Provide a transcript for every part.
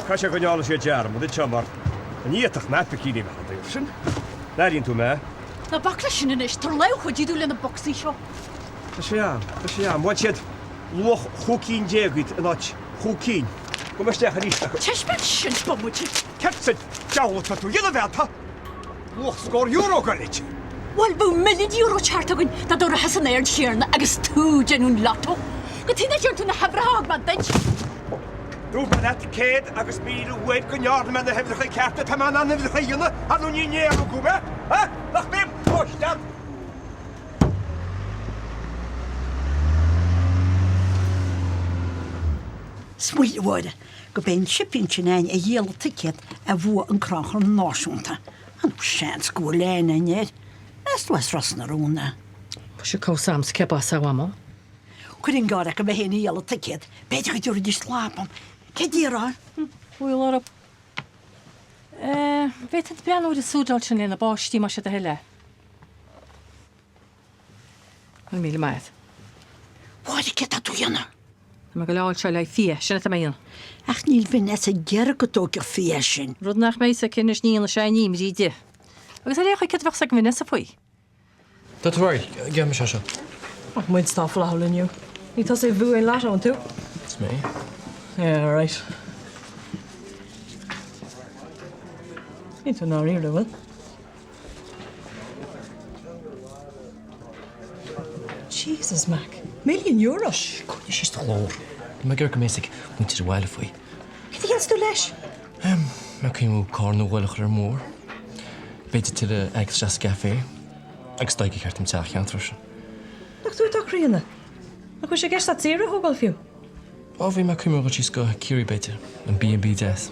Kasha go neála sé dearm, mu chamar. Níach me pecíní me sin. Naíonn tú me? Na bakla sin inis tar leo chuid idú le na boxí seo. Tá sé am, bhaid siad luch chucín déagaid an áit, chucín. Go meisteach a níos. Teisbeid sin bomuid. Ceart deáta tú dhéana bhealta. Luch scór euro go lit. Wel bú €1,000,000 chartagann na dú a hasan éir siarna agus tú genún lato. Go tína deartú na hebrahag man deit. Dú net céad agus bíú bhid go nearna me na hebhcha ceartta tá man an hebhcha dhéana anú ní néú go be? Ha? Nach bím póistead. Smuilhide go ben shipping sinnain a dhéal ticket a bhua an crachar náisiúnta. An sean scóléin net. Est was rasna rúna. Se cósam ceba saama. Cuirin gáda go bheith héna dhéal ticket, beidir go dúir dí slápam. Cé díra? Bhfuil orb. Bheit beanú de súdáil sin lena báistí mar se a heile. An míle maid. Bháide ce tú dhéana? Me go leáil se le fi sinna a méon. Ach níl bhí net a ggéar go tógur fi sin. Rud nach mééis a cinnis níon na sé ní ríide. Agus a récha ce bhah vinne sa faoi. Dat waar, ga me sasha. Ach, muid stafel houlinniu. Ní tá sé bhú lá an tú? It's me. Yeah, right. Ní tú ná ríir bhfuil. Jesus, Mac. €1,000,000. Is is toch loor. Maar ik meestal moet je er wel voor. Wat is tú leis? Maar kun je ook karno wel er moor. Beetje te de extra café. Ik sta ik hem zelf gaan terug. Nach tú tá críanna. Nach chu sé gist dat zéire hogal fiú. Of we maar kunnen wat je go kiri beter. Een B&B des.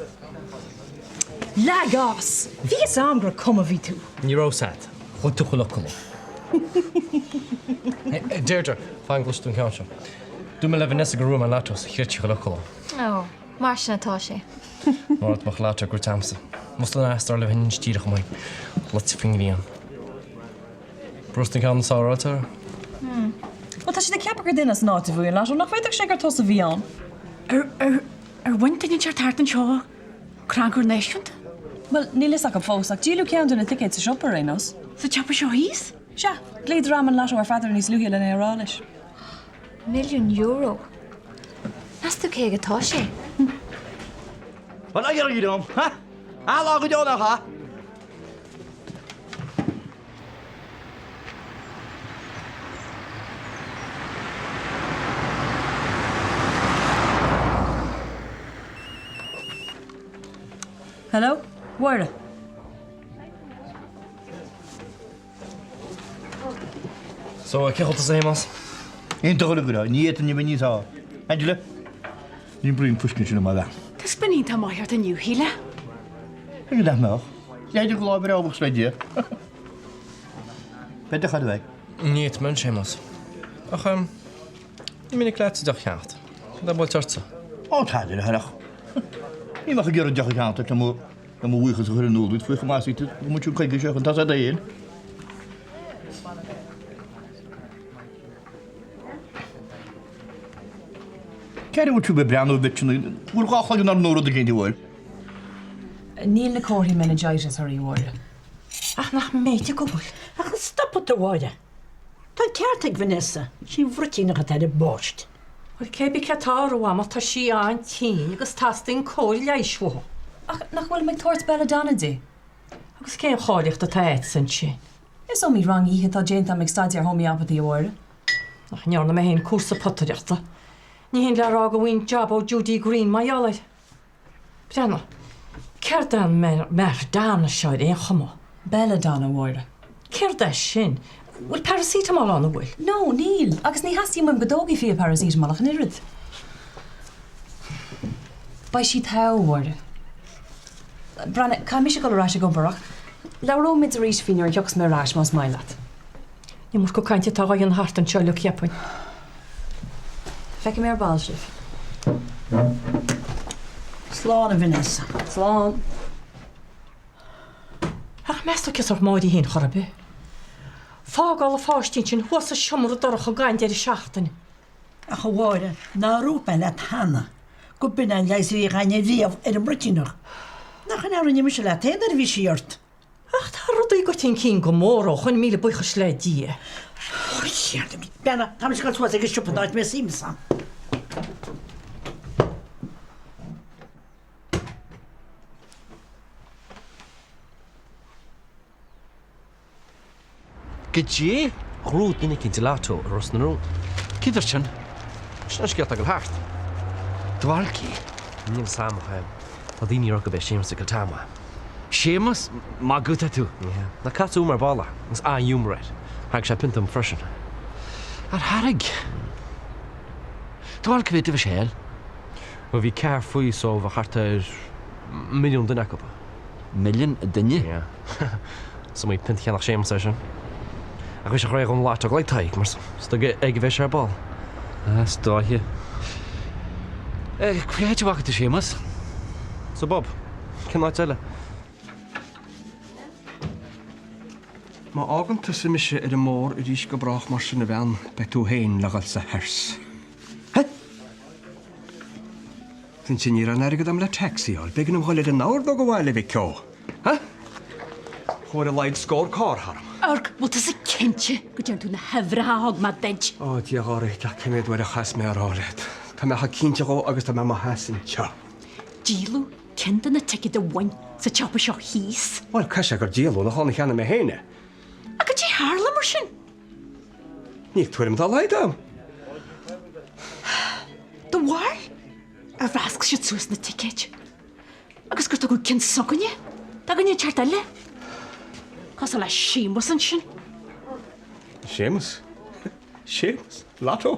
Lagos! Bhí is am gur cum a bhí tú. Niro sad. Wat toch geluk komen. Deirdre, fáin glústún ceanse. Dú me le Vanessa go rúm an látos, chiirtí go lecoil. Ó, mar sin atá sé. Máirt mar láte gur tamsa. Mus an astar le hin tíireach mai. Lat fingeríon. Brústin ceann sárátar? Well, tá si na ceapar dunas ná a bhfuil lá, nach féidir sé gur tos a bhí an. Wintain teart tartan seo crangur neisiúnt? Well, níl is ach go fós, ach díú ceanú na ticket sa siopar rénos. Sa teapa seo híos? Se, léad ram an lá ar fadar níos luúile le érális. €1,000,000. Nas tú cé atá sé? Wat are you doing? Huh? How long are you doing, huh? Hello? Where? So, ik heb het te mas. In toch gelukkig, niet eten, je bent niet zo. Angela? Die brengt pushkins maar weg. Tás buí tá maiart a nniu híle? Ik dacht nog. Jij doet geloof ik wel opgesloten, je. Peter gaat weg. Nee, het mens mas. Ach, je bent een kleine dag gaat. Dat wordt zorgzaam. Oh, het gaat er nog. Je mag een keer een dag gaan, dat je moet weer eens een nul doet. Voor je maar ziet het, dan moet je ook kijken zeggen, dat is dat één. Kijk wat je bij Brando weet je, hoe ga je naar Noord de geen hoor? Níl na cóirí meningitis ar í bhile. Ach nach méide go bhfuil. Ach stoppa do bháide. Tá ceartaigh Vanessa, sin bhrutína a de bóist. Well cébi cetáú am tá si an tí agus tasting cóil leisú. Ach, nach bhfuil meid tuairt bella Donadí. Agus céim cháileocht a tá san si. Is ó mí rang ihe tá déanta meid staidir homeopathy bhile. Ach nearna mé hén cuasa potareachta. Ní hén lerá go bhhain job ó Judy Green maiolaid. Brenna, ceir dan mer dána seid éon chumá. Bella Donna bhile. Ceir de sin, bhfuil paracetamol an bhfuil. No, níl, agus ní hasí man godógi fi a paracetamol ach an irid. Ba si tá bhile. Branna, cá mis go rá go barach. Leró mid a rís fin ar jogus mé rás más mailat. Ní mar go caiinte tá an hart an seoile ceappain. Feice mé ar báilsih. Slán a Vanessa. Slán. Ach mesto ce ar máidí hén chorabbe. Fágáil a fástín sin thuas a siomar a dorach a gáin déir seachtain. Ach a bháide, ná rúpa le tanna. go bin an leis í gaine riamh ar an brutinach. Nach an ára nimime se le téidir bhí siart. Ach, tá rudaí go tin cín go mór ó chun míle bucha sléidí. Siarta mi. Bena, tá mis gael twas ag ysgwpadáid me simsan. Gydje, grŵd yn eich dilato ar os na nhw. Cydr sy'n? Sy'n ysgwyd ag al hart. Dwalci? Ni'n sam o hael. Oedd un i'r ogau Seamus ag al tama. Seamus? Ma gwta tu. Na cat umar bala. Nes a iwmred. Hag siya pint am frysyn. Ar harig. Dwalci fe dyfa siel? Mae fi car ffwy so fa charta'r miliwn dyn acw. Miliwn dynnu? Ie. So mae pint chian a'ch Seamus ar Ag eisiau chreu o'n lat o glai taig, maar stog eg fe siar bol. Sto hi. Cwy heid i wach dy Seamus? So Bob, cyn lai tele. Mae agan tysym eisiau ar y môr yr eisiau gobrach mar sy'n y fan betw hein lagal sa hers. He? Fy'n sy'n i'r anari gyda am la taxi ol, begyn ymwylid yn nawr ddog o wael i fi cio. He? Chwyr y laid sgôr cor haram. Arg, wat is een kindje? Goed jij toen een hevraag met dit? O, di agori, da cymryd wedi chas me ar oled. Ta me ha cyntio go agos ta me ma has yn tia. Gilo, kind yn y ticket de wyn, sa chop sio hys. Wel, cysig ar dielo, na hon i chan me heine. Ac ydych harlam o'r sy'n? Ni'n twyrm da laid am. Dy war? Ar fasg sy'n tŵs na ticket. Agos gwrdd o gwyd cynt sogon ie? Da gynnu chartelle? Cos ala Seamus yn sy'n? Seamus? Seamus? Lato?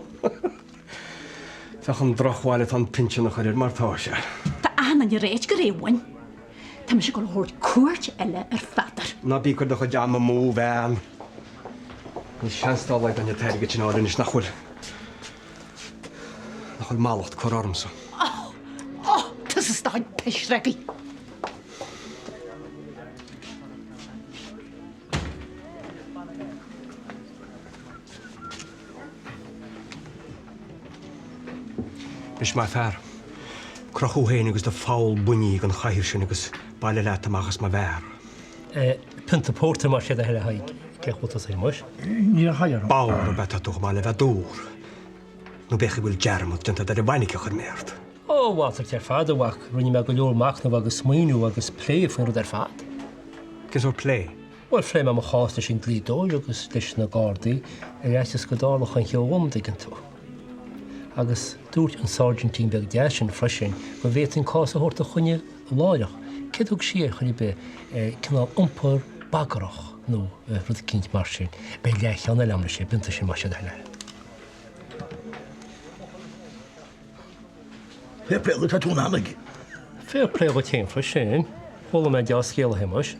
Tach yn droch wael et an pinchyn o'ch ar mar ta siar. Ta ahan yn y reid gyrewan. Ta mysio gol hwrd cwrt ele yr ffadar. Na bi gwrdd o'ch o jam y mw fan. Ni sians da laid an y terig y chyn o'r ynys nachwyl. Nachwyl malot cwr ormso. Tas is da'n pishregi. Bys mae fer. Croch o hen agos dy ffawl bwyni gan chair sy'n agos baile let am achos mae fer. Punt y porter mar sydd a hele haig. Gech bod o sy'n mwys? Ni'n hair o. Bawr o beth atwch baile fe dŵr. Nw bech i wyl germod dynta dar y bainig o'ch ar merd. O, wat er fad o wach. Rwy'n i meg o liwr mach na wag ysmwynw wag ysplei ffyn rwyd ar fad. Gys o'r play? Wel, ffreu mam o chos da sy'n glidol agos leis na gordi. Eis ysgydol o'ch yn chiol dig yn to. Agus dúirt an Sargentín beg deis an freisin go bhéit an cás a hort a chunne láireach. Cedúg siar chunne be cinál umpar bagarach nó rud cinint mar sin. Be leich an elamna sé binta sin mar sin heile. Fair play go tatún amig. Fair play go tein freisin. Hola me deas scéal hemas.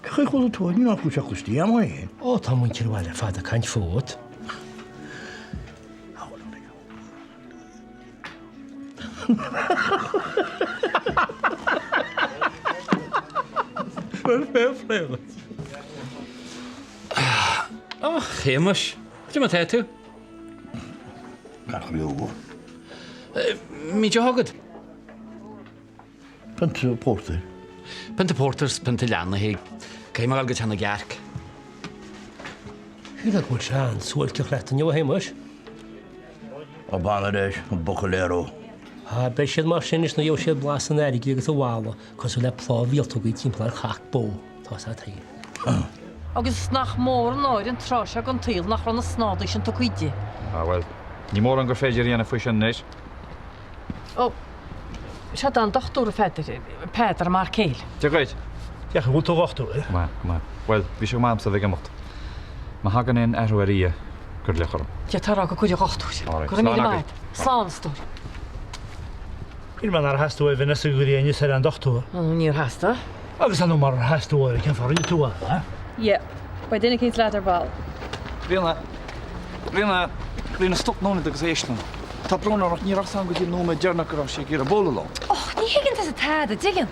Chy chwyd o tŵr, ni'n achw siach chwsti am o ein. O, tá mwyn cirwael a fad a caint fwt. Fair play. O, Seamus. Ti'n ma te tu? Gach fi o. Mi di hogad? Pant o porter. Pint y porters, pint y lianna hi. Cai ma gael gyda hana garc. Hwyd ag wyl sian, sŵl cych let yn yw hemas. O Bangladesh, o Bocalero. Ha, be sydd mar sy'n ys na yw sydd blas yn erig i gyda wala, cos yw le plo filt o gyd ti'n pla'r chach bo. Tos a teir. Agus nach mór yn oer yn trosio gan teil nach ron y snod eisiau to cwydi. Wel, ni mór an gur féidir íana fwy sin nes. O, siad dan dochtwr y Peter a Mark Keil. Ti'n gweud? Diach yn hwnt o wachtw, Ma. Wel, fi siw mam sa ddig amocht. Ma hagan ein erw ar ia gyrliach o'r. Dia tarag o gwydio gochtwr. Alright, Gwrdd mi slán di maed. Slán stor. Il man ar hastw efo nes y gwiriau ni ser an dochtw. Ni'r hasta. Agus anw mar hastw o'r cyn ffordd i tŵa, ha? Ie, by dyn i cynt lad ar bal. Rina stop nóna agus éisna. Tá brona ar ní rachsan go dtí nóma dearnach ar sé gur a bóla. Och, ni higyn tas y tad, y digyn.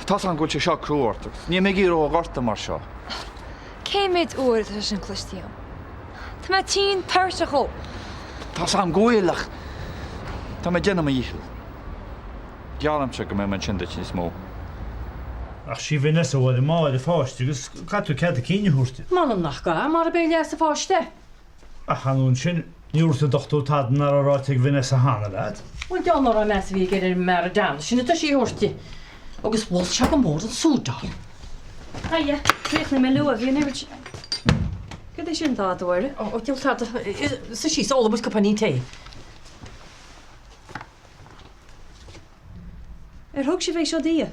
Tá an gúil sé seo cruúirta. Ní mé gír ó gharta mar seo. Céimid úr tas yn clystíam. Tá ma tín persa cho. Tá an gúilach. Tá mé déanam íhil. Gealam se go mé man sin sin smó. Ach sí bhí nes bhil máid a fáiste agus catú ce a cíine hústa. Manam nach ga mar a bé le sa fáiste. A chaún sin níúrta dochtú tadan ar aráteigh bhí nes a hána leat. Bhain deanna a mes bhí gur mar dan sinna tá sí hústi. Agus bhil se go mór an súdá. Haie, tríoch na me lu a bhíon iirt. Go é sin tá bhire? Ó deil tá sa síólabus go paní té. Thug sé bhéh seo dia.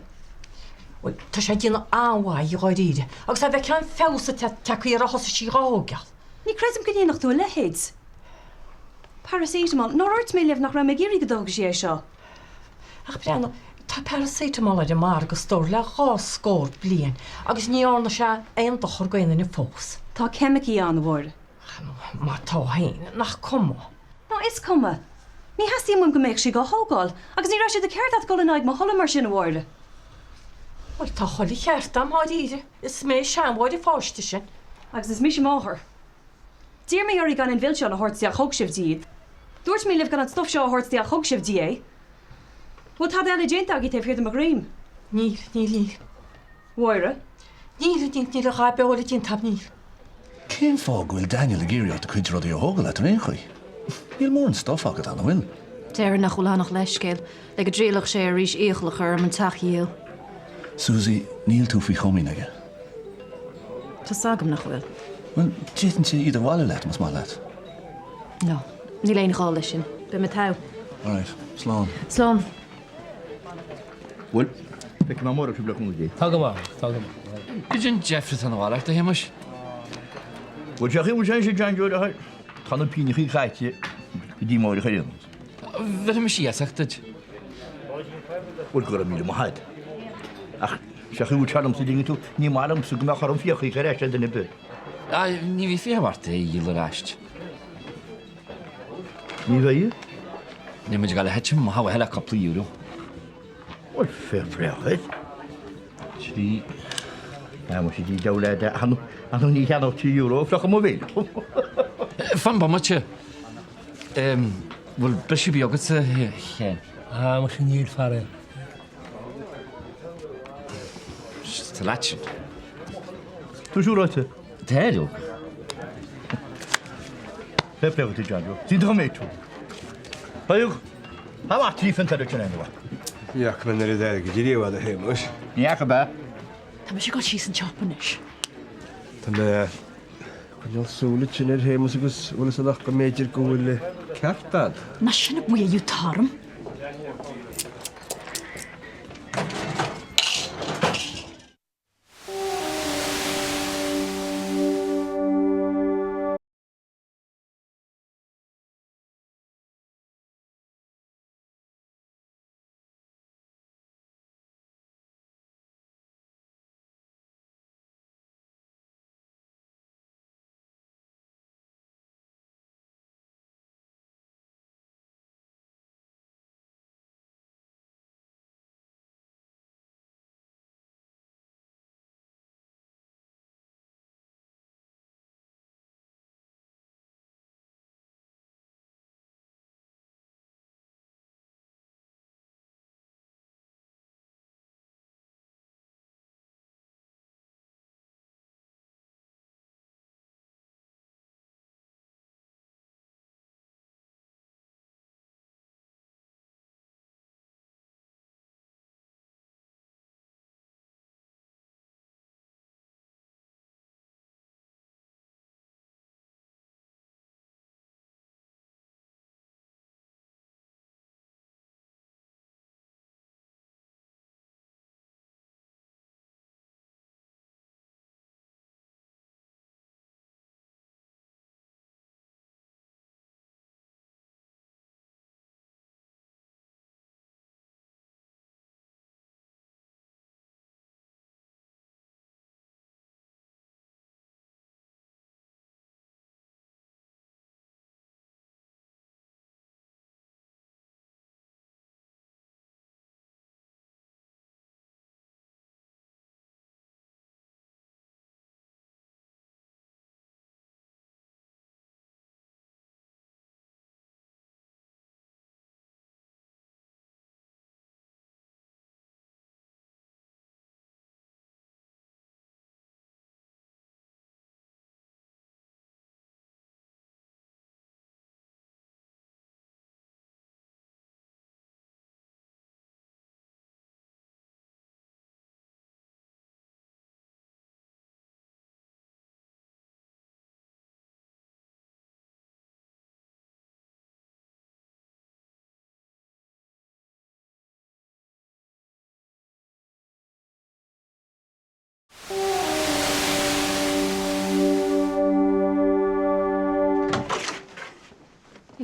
Tá sé díanana áhhaid i gáidíide, agus a bheith cean fésa teí ar a hosa sí rágeal. Ní credim go dhéanaach tú lehéid. Paracetamol, nóirt mé leh nach ra me géirí go dóg sé seo. Ach breanna, tá paracetamol de mar agus tóir le gá scór blian, agus níorna se aon dochar goine na fós. Tá chemicí an bhór. Má tá hain nach comá. No is cuma. Ní hasí mun go méid si go hógáil, agus ní ra sé de ceirtad go naid má hola mar sin bhórle. Well tá choí cheart am háíide, is mé seanmháid i fáiste sin. Agus is mis máthair. Dír mé orí gan in bhil seo na hortí a chogsibhdíad. Dúirt mé libh gan an stop seo a hortí a chogsibhdí é. Bú tá eile dénta agé taobh hirir a grím. Níl, níl, níl. Mhire? Níl níl a rábeola dín tab níl. Cén fá gohfuil Daniel a géirí a chuid rodí a hógal le an chuí. Níl mór an stof agad an bhfuil. Déir nach choláánach leiscéil, le go dréalach sé a rís éochlachar am an taíal. Susie, níl tú fao chomí aige. Tá sagam nach bhfuil. Well, déan sé iad bháile leit mas má leit. No, ní léon gáil lei sin, be me tá. Alright, slán. Slán. Well, pe má mór a fiú blachú dé. Tá go má, tá go má. Go sin Jeffrey an bhhaach a héimeis? Bhil se chiú sé sé John Joe a chana píine chi chaite go dí máir chéan. Bheit me sí aachtaid. Bhil go a míle maid. Ach, se chiú telam sa dinge tú, ní marm sa go mechar an fiochaí réiste den be. Ní bhí féhharta í le ráist. Ní bhéh? Ní muid gal hetim má hafa heile coppla euro. Bhil fé prechaid. Sí. Mu sé dí deile anú ní cheanach €2 flecha má bhéile. Fan ba mate. Bhfuil breisi bí agad sa chéan. Mar sin níl fear. Tá leitsin. Túisiúráte? Téú. Fé precha tú John Joe. Sí do méid tú. Paúch, ha trífan tar sin anha. Iach man ar d go ddíríomh a héimeis. Nícha be? Tá sé go sí an chopanis. Tá mé chuinealsúla sin ar héimeis agus bhfuil sa nach go méidir go bhfuil le ceartad. Na sinna buú tarm.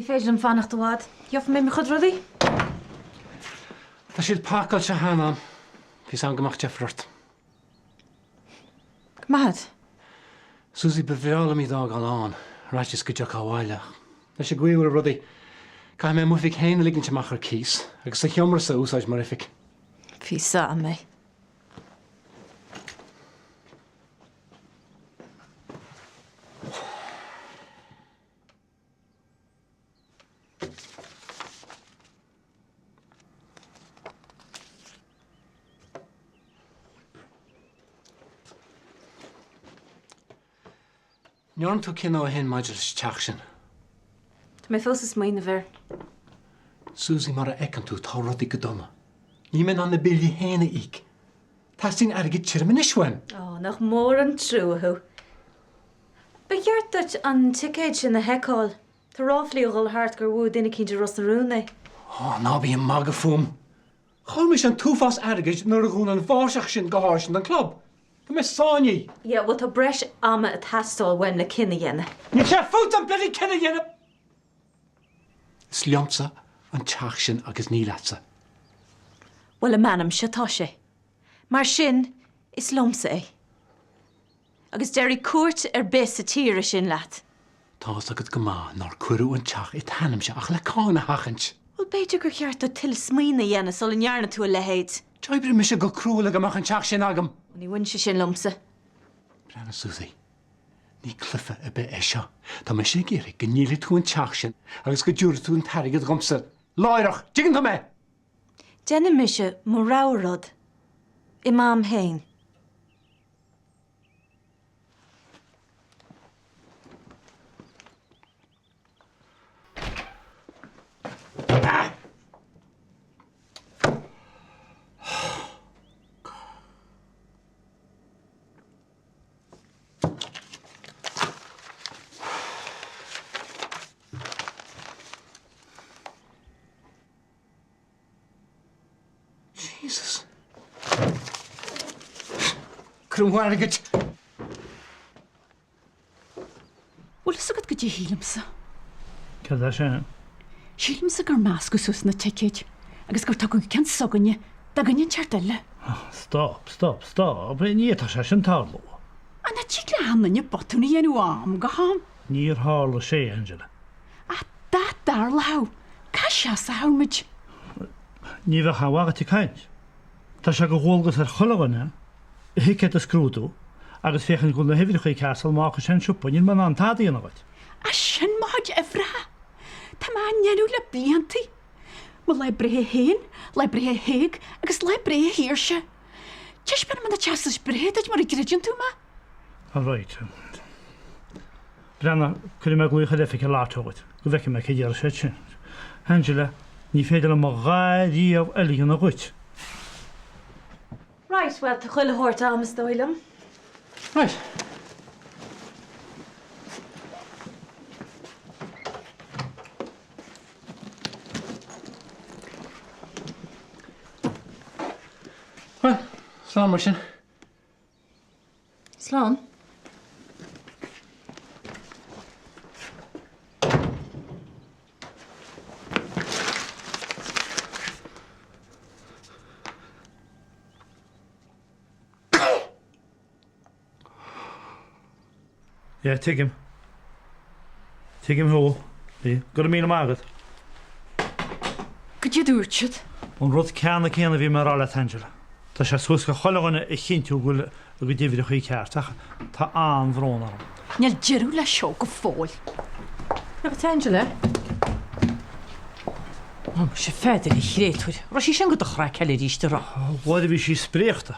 Bhí féidir an fannacht dohád. Jof mé me chud rudaí? Tá siad pácail se hána. Bhís an gomach Jeffrort. Gmahad? Susie befeála mí dá gáán, ráis go deach áháile. Tá sé gcuúil a rudaí. Cai mé mufic héna ligann teach ar cís, agus sa cheomar sa úsáid marific. Bhí sa a mé. Nearn tú cin á hen maidir teach sin. Tá mé fós is moine bhir. Susie mar a ecan tú tá rudaí go doma. Ní men an na bilí héna íc. Tá sin airgid tíirmin iswein. Nach mór an trúthú. Begeart dat an ticéid sin na heáil. Tá ráflíogáil hart gur bhú duine cinnte ros na rúna. Ná bí an mag a fum. Cháil mis an túfás airgid nuair a gún an bháiseach sin go háir sin an club. Go mé sáinní. Ja, bhil tá breis ama a tastáil wen na cinna dhéana. Ní sé fút an bledi cinna dhéana. Is leamsa an teach sin agus ní leatsa. Well a manam se tá sé. Mar sin is lomsa é. Agus déirí cuairt bes a tíre sin leat. Tás agad go má nar cuireú an teach I tanam se ach le cána hachant. Well beidir gur cheart do til smaoine dhéana sol in nearna tú a lehéid. Joibre me se go crúla amach an teach sin agam. Ní bhain se sin lomsa. Brenna Susie, ní clufa a bit é seo. Tá me sé géirí go níla tú an teach sin agus go dúra tú an tarigad gomsa. Láireach, digan tá me? Dénne me se morárod. Imam hain. Jesus. Crúmhairgid. Bhfuil is agad go dtí hílamsa. Cad é sin? Sílamsa gur más go sus na ticéid, agus gur tá go cean soganne, da ganne teart eile. Stop. Ní tá sé sin táló. Anna tí le hanne botúna dhéanú am go ham. Níor hála sé, Angela. A dá dar le ha. Ca se sa haid. Ní bheith chahagat I caint. Tá se go ghóilgus ar chulaganna, hiice a scrúdú, agus féchan go na hifrichaí casal má go sin siúpa, níl man an tádaí an agad. A sin máid efra. Tá má neanú le bliantaí. Má le brethe héin, le brethe héig, agus le brethe híirse. Teis ben man na teasas brethe mar I gridjin tú ma? All right. Brenna, chuir me glúcha lefice látógad, go bheice me chéidir sé sin. Angela, ní féidir am gáíomh eile an agad. Right, well, tá chuile hórta amas dóilem. Right. Well, slán mar sin. Slán? Ja, take him. Take him home. Go mí mágad. Go dtí dúirtid? An rud ceanna bhí mar rála Angela. Tá sé sus go cholaganna I chinú go ddíhir chuí ceartach tá an bhrónar. Neal dearú le seo go fáil. Agus Angela? sé féidir I chréitúir. Ra sí sin go a chrá ceile ríiste ra. Bhide bhí sí spréachta.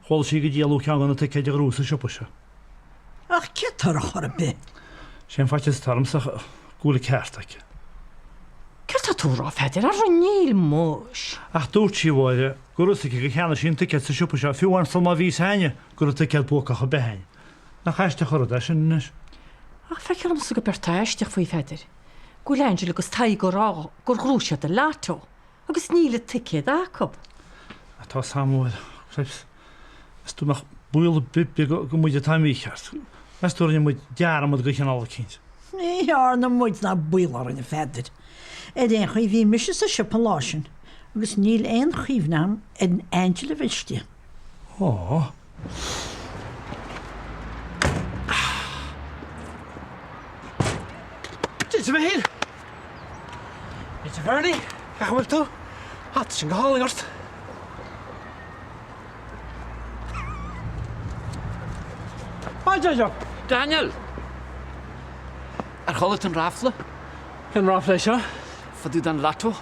Chil sí go díalú ceanna te céidir rúsa sipa se. Ach, ce tar a chor a bit. Sin fáte tarmsach gúla ceartach. Ceir tá túrá féidir ar an níl mós. Ach dúirt sí bhide, gurúsa go cheanna sin tice sa sipa se fiúhain salma ví haine gur tice bucha a behain. Na chaiste chor a sin nes. Ach feicear an go bertáisteach faoi féidir. Go Angela agus taí go rá gur grúise a látó, agus níle ticéad ácob. Tá samúil. Is tú nach búil bib go muide taimícheart. Mes tú mu dearm go chean ála cinint. Ní ar na muid na builar in a feidir. Éon chu bhí mis a sipan lásin, agus níl éon chiomhnam an Angela bhiste. Ó. Dit me hier. Is je ver niet? Ga maar toe. Had is een gehalingert. Wat is dat? Daniel! Gaat het een rafle? Een rafle, ja? Wat doe dan lato?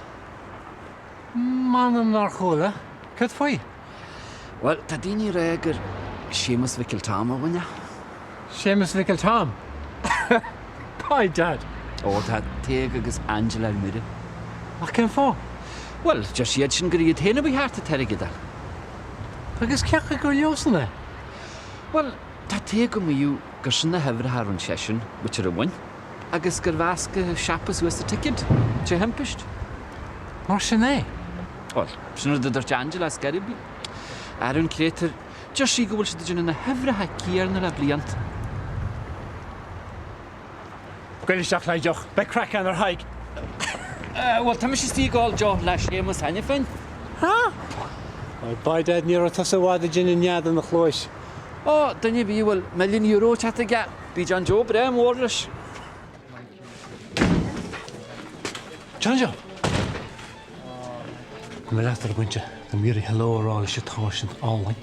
Mannen naar school, Kut voor je? Wel, dat die niet reger. Seamus wikkeltama, wanneer? Seamus wikkeltam? Hi, Dad. Oh, dat tegengens Angela in midden. Wat kan voor? Wel, just jetchen geriet heen op je hart te tergen dan. Dat is kijk ik curieus, Wel, dat tegen me jou gersene hever haar een session, wat je er won. Agus gerwaske chappes was de ticket. Je hempest. Maar ze nee. Wel, zijn er door Angela skerbi. Aaron creator, just zie je wel ze de een hever haar keer naar de bliant. Gwell is dag leidjoch. Bij crack aan haar hike. Wel, tam is die al jo lash Seamus aan je fin. Ha? Bij Dad neer tot zo wat de gin in jad in de gloos. Oh, dan je wel €1,000,000 chat te ga. Bij John Joe Bram orders. John Joe. Kom maar achter buntje. Dan weer hello er al is je trouwens online.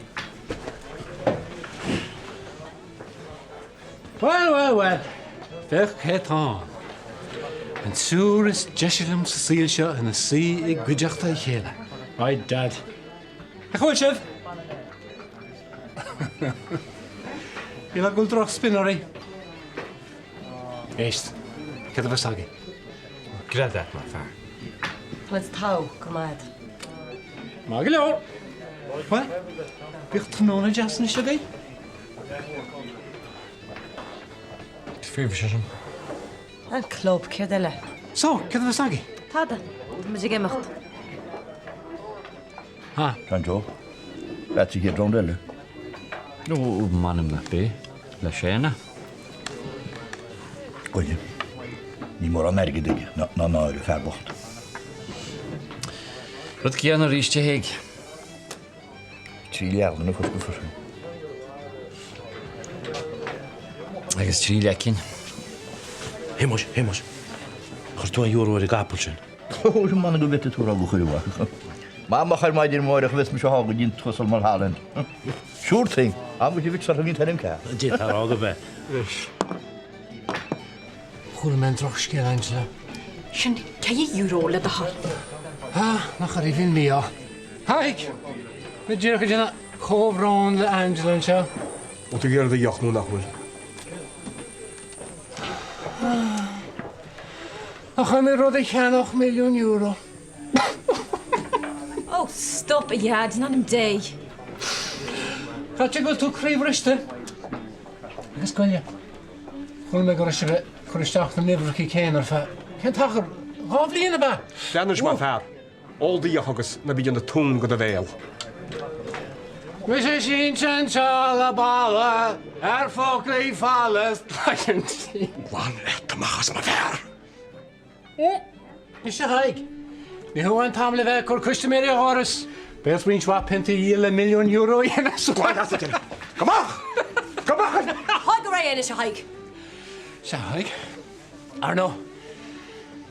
Well. Vech het aan. En zoer is Jesselum Cecilia en de zee ik gejacht uit hele. Hi, Dad. Goed, chef. Je laat goed terug spinnerie. Eerst. Ik heb het verstagen. Grad dat, maar vaar. Let's touw, kom uit. Mag je hoor. Wat? Bicht genomen Jason is je Verversum. Een kloop, kedelle. Zo, ik heb het verstagen. Tada, moet je gemacht. Ha. John Joe. Laat zich hier rondellen. Oh, man, maar bij. La Chena. Oye. Niet meer aan merken, denk je. Nou, de verbocht. Wat kan je nou riesje heeg? 3 jaar, dan nog eens goed voor. Ik is 3 lekker. Hemos. €1 de kapeltje. Oh, zo'n man, weet het hoe al goed was. Maar mag hij mij die morgen geweest met je hagen, die het zal maar halen. Sure thing. Maar je weet dat niet heen kan. Dit haar al bij. Goede man terug, scheel Angela. Sin €1 le de hall. Ha, nog er even mee, ja. Hijk. Met je je Chovron de Angela en zo. Wat ik de jacht nu nog wel. Dan gaan we rode gaan nog €1,000,000. Oh, stop it, yeah, it's not a day. Gaat je wel toe krijgen? Wat kan je? Gewoon met een korrestacht en never kijken heen of geen tager. Half liene ba. Dan is maar vaar. Al die jachtjes naar bij de toon gaat de wel. We zijn zien zijn ballen. Erfolgreich vallen. Wan, het mag eens maar ver. Is je gelijk? Die hoe aan tamele werk or kuste meer je horen. Best vriend wat pente €1,000,000 in een soort. Kom maar! Hug away in is a hike. Zo, ik. Arno.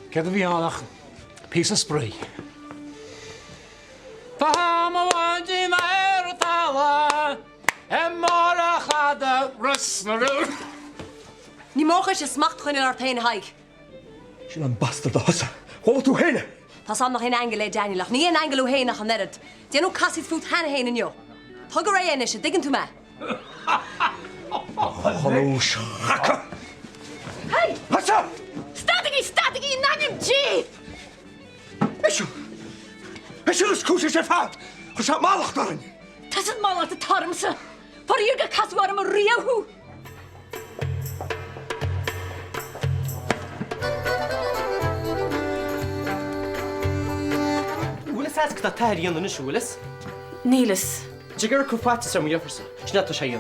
Ik heb er weer aan piece of spray. Fahama wandje naar het talen. En morgen gaat de rust naar doen. Ni mogen je smacht gewoon in haar teen hike. Je een bastard als. Hoe toe heen? Dat is nog geen engel, Daniel. Niet een engel hoe heen nog net. Die nog kassit voet hen heen in jou. Hug away in is het diggen to me. Hallo, schakken. Hey! Wat zo? Statigi, nanim G! Is je dus koers is je vaart? Je zou malig daarin. Tas het mal at de tarmse. Voor je gekas warm Rio. Willis dat daar in de Willis? Niels. Jigger kufat sam jefferson. Snat to shayna.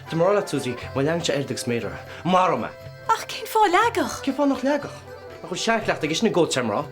Tomorrow Tuesday, my young child exmader. Maroma. Ach, cén fá legach. Cé fá nach leagach? A chu seaachlecht agus na ggóid semrá.